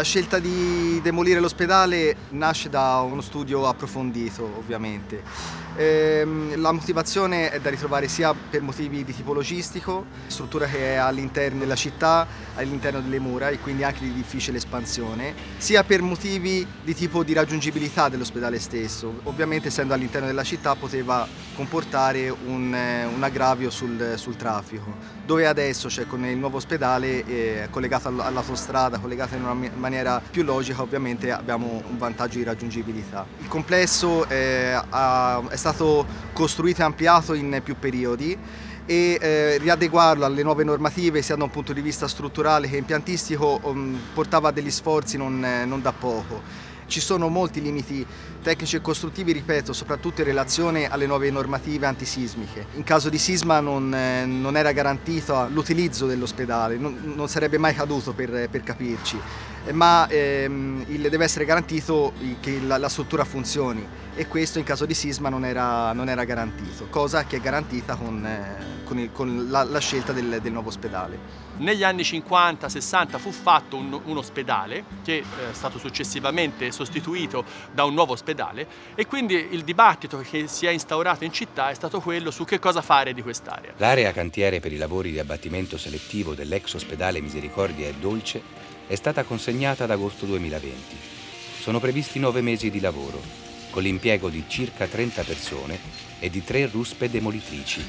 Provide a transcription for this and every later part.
La scelta di demolire l'ospedale nasce da uno studio approfondito, ovviamente. La motivazione è da ritrovare sia per motivi di tipo logistico, struttura che è all'interno della città, all'interno delle mura e quindi anche di difficile espansione, sia per motivi di tipo di raggiungibilità dell'ospedale stesso. Ovviamente essendo all'interno della città poteva comportare un aggravio sul traffico, dove adesso, cioè con il nuovo ospedale collegato all'autostrada, collegato in una maniera più logica, ovviamente abbiamo un vantaggio di raggiungibilità. Il complesso è stato costruito e ampliato in più periodi e riadeguarlo alle nuove normative sia da un punto di vista strutturale che impiantistico portava a degli sforzi non da poco. Ci sono molti limiti tecnici e costruttivi, ripeto, soprattutto in relazione alle nuove normative antisismiche. In caso di sisma non era garantito l'utilizzo dell'ospedale, non sarebbe mai caduto per capirci, ma deve essere garantito che la struttura funzioni e questo in caso di sisma non era garantito, cosa che è garantita con la scelta del nuovo ospedale. Negli anni 50-60 fu fatto un ospedale che è stato successivamente sostituito da un nuovo ospedale e quindi il dibattito che si è instaurato in città è stato quello su che cosa fare di quest'area. L'area cantiere per i lavori di abbattimento selettivo dell'ex ospedale Misericordia e Dolce è stata consegnata ad agosto 2020. Sono previsti 9 mesi di lavoro, con l'impiego di circa 30 persone e di 3 ruspe demolitrici.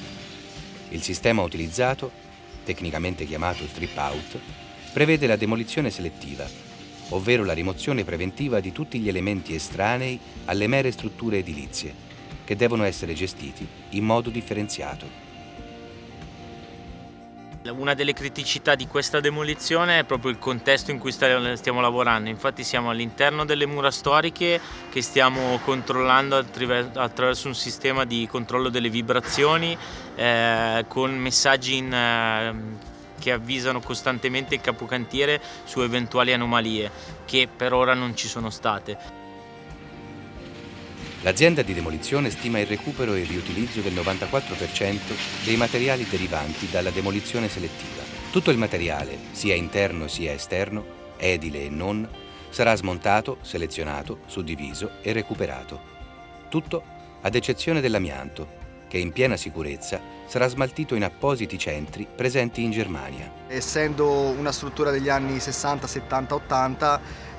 Il sistema utilizzato, tecnicamente chiamato strip out, prevede la demolizione selettiva, ovvero la rimozione preventiva di tutti gli elementi estranei alle mere strutture edilizie, che devono essere gestiti in modo differenziato. Una delle criticità di questa demolizione è proprio il contesto in cui stiamo lavorando. Infatti siamo all'interno delle mura storiche che stiamo controllando attraverso un sistema di controllo delle vibrazioni con messaggi che avvisano costantemente il capocantiere su eventuali anomalie che per ora non ci sono state. L'azienda di demolizione stima il recupero e il riutilizzo del 94% dei materiali derivanti dalla demolizione selettiva. Tutto il materiale, sia interno sia esterno, edile e non, sarà smontato, selezionato, suddiviso e recuperato. Tutto ad eccezione dell'amianto, che in piena sicurezza sarà smaltito in appositi centri presenti in Germania. Essendo una struttura degli anni 60, 70, 80,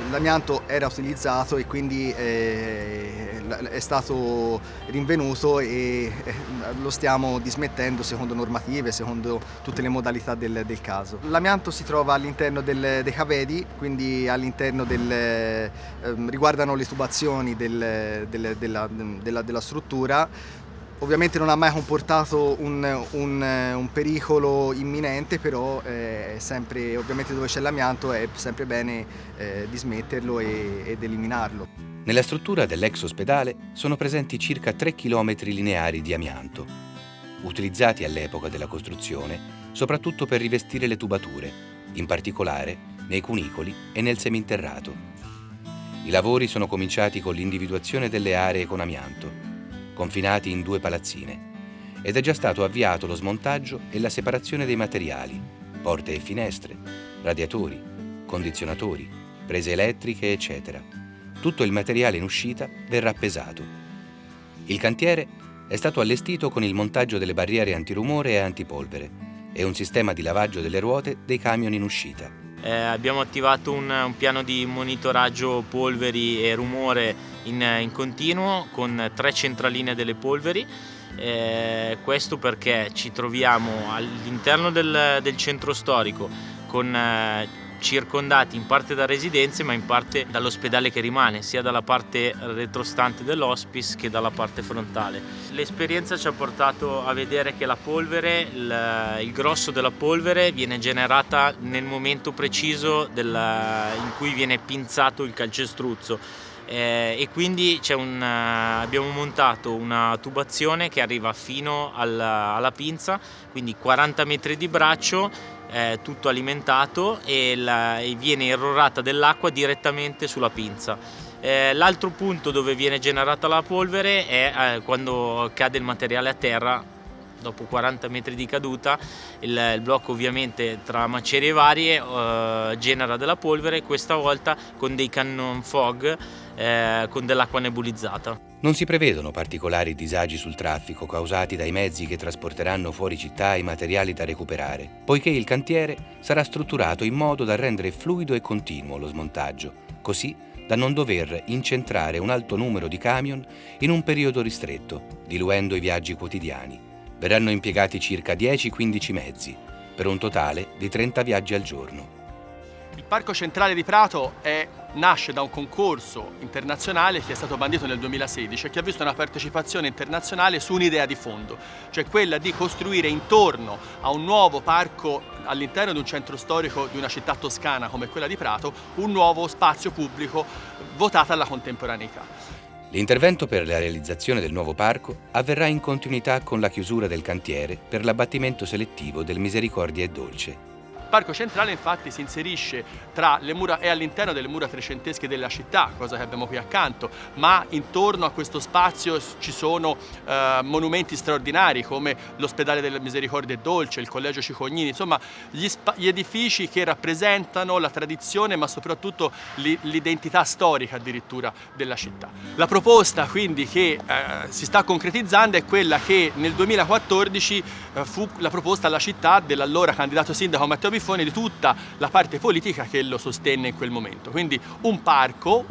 l'amianto era utilizzato e quindi è stato rinvenuto e lo stiamo dismettendo secondo normative, secondo tutte le modalità del caso. L'amianto si trova all'interno dei cavedi, quindi all'interno riguardano le tubazioni della struttura. Ovviamente non ha mai comportato un pericolo imminente, però sempre, ovviamente dove c'è l'amianto è sempre bene dismetterlo ed eliminarlo. Nella struttura dell'ex ospedale sono presenti circa 3 km lineari di amianto, utilizzati all'epoca della costruzione soprattutto per rivestire le tubature, in particolare nei cunicoli e nel seminterrato. I lavori sono cominciati con l'individuazione delle aree con amianto, confinati in 2 palazzine, ed è già stato avviato lo smontaggio e la separazione dei materiali, porte e finestre, radiatori, condizionatori, prese elettriche, eccetera. Tutto il materiale in uscita verrà pesato. Il cantiere è stato allestito con il montaggio delle barriere antirumore e antipolvere e un sistema di lavaggio delle ruote dei camion in uscita. Abbiamo attivato un piano di monitoraggio polveri e rumore in continuo con 3 centraline delle polveri. Questo perché ci troviamo all'interno del centro storico con circondati in parte da residenze ma in parte dall'ospedale che rimane, sia dalla parte retrostante dell'hospice che dalla parte frontale. L'esperienza ci ha portato a vedere che la polvere, il grosso della polvere viene generata nel momento preciso in cui viene pinzato il calcestruzzo. E quindi abbiamo montato una tubazione che arriva fino alla pinza, quindi 40 metri di braccio, tutto alimentato e viene irrorata dell'acqua direttamente sulla pinza. L'altro punto dove viene generata la polvere è quando cade il materiale a terra dopo 40 metri di caduta il blocco ovviamente tra macerie varie genera della polvere, questa volta con dei cannon fog con dell'acqua nebulizzata. Non si prevedono particolari disagi sul traffico causati dai mezzi che trasporteranno fuori città i materiali da recuperare, poiché il cantiere sarà strutturato in modo da rendere fluido e continuo lo smontaggio, così da non dover incentrare un alto numero di camion in un periodo ristretto, diluendo i viaggi quotidiani. Verranno impiegati circa 10-15 mezzi, per un totale di 30 viaggi al giorno. Il Parco Centrale di Prato nasce da un concorso internazionale che è stato bandito nel 2016 e che ha visto una partecipazione internazionale su un'idea di fondo, cioè quella di costruire intorno a un nuovo parco all'interno di un centro storico di una città toscana come quella di Prato, un nuovo spazio pubblico votato alla contemporaneità. L'intervento per la realizzazione del nuovo parco avverrà in continuità con la chiusura del cantiere per l'abbattimento selettivo del Misericordia e Dolce. Il Parco Centrale infatti si inserisce tra le mura e all'interno delle mura trecentesche della città, cosa che abbiamo qui accanto, ma intorno a questo spazio ci sono monumenti straordinari come l'ospedale della Misericordia e Dolce, il Collegio Cicognini, insomma gli edifici che rappresentano la tradizione ma soprattutto l'identità storica addirittura della città. La proposta quindi che si sta concretizzando è quella che nel 2014 fu la proposta alla città dell'allora candidato sindaco Matteo Biffoni di tutta la parte politica che lo sostenne in quel momento. Quindi un parco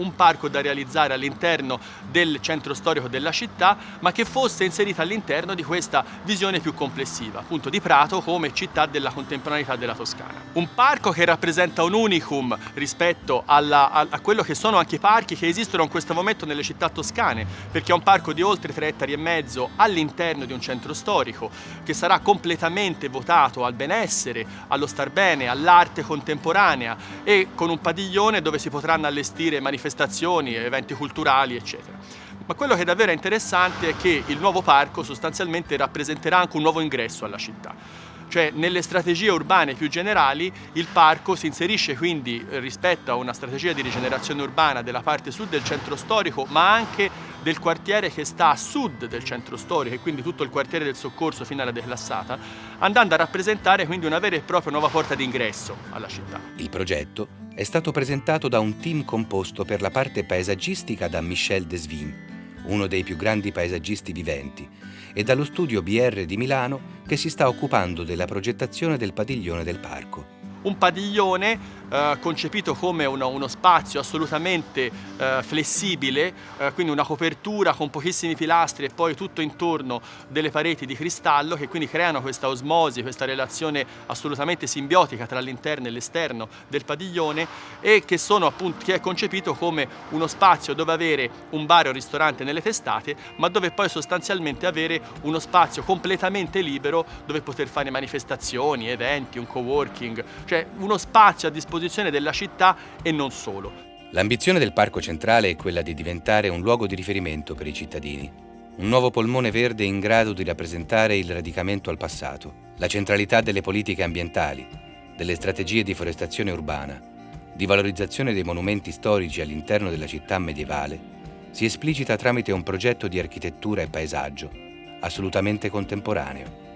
da realizzare all'interno del centro storico della città, ma che fosse inserita all'interno di questa visione più complessiva, appunto di Prato come città della contemporaneità della Toscana. Un parco che rappresenta un unicum rispetto a quello che sono anche i parchi che esistono in questo momento nelle città toscane, perché è un parco di oltre 3,5 ettari all'interno di un centro storico che sarà completamente votato al benessere, allo star bene, all'arte contemporanea e con un padiglione dove si potranno allestire manifestazioni, eventi culturali, eccetera. Ma quello che davvero è interessante è che il nuovo parco sostanzialmente rappresenterà anche un nuovo ingresso alla città. Cioè nelle strategie urbane più generali il parco si inserisce quindi rispetto a una strategia di rigenerazione urbana della parte sud del centro storico, ma anche del quartiere che sta a sud del centro storico e quindi tutto il quartiere del Soccorso fino alla Declassata, andando a rappresentare quindi una vera e propria nuova porta d'ingresso alla città. Il progetto è stato presentato da un team composto per la parte paesaggistica da Michel Desvin, uno dei più grandi paesaggisti viventi, e dallo studio BR di Milano che si sta occupando della progettazione del padiglione del parco. Un padiglione concepito come uno spazio assolutamente flessibile, quindi una copertura con pochissimi pilastri e poi tutto intorno delle pareti di cristallo che quindi creano questa osmosi, questa relazione assolutamente simbiotica tra l'interno e l'esterno del padiglione e che è concepito come uno spazio dove avere un bar o ristorante nelle testate, ma dove poi sostanzialmente avere uno spazio completamente libero dove poter fare manifestazioni, eventi, un coworking, cioè uno spazio a disposizione della città e non solo. L'ambizione del Parco Centrale è quella di diventare un luogo di riferimento per i cittadini, un nuovo polmone verde in grado di rappresentare il radicamento al passato, la centralità delle politiche ambientali, delle strategie di forestazione urbana, di valorizzazione dei monumenti storici all'interno della città medievale, si esplicita tramite un progetto di architettura e paesaggio assolutamente contemporaneo.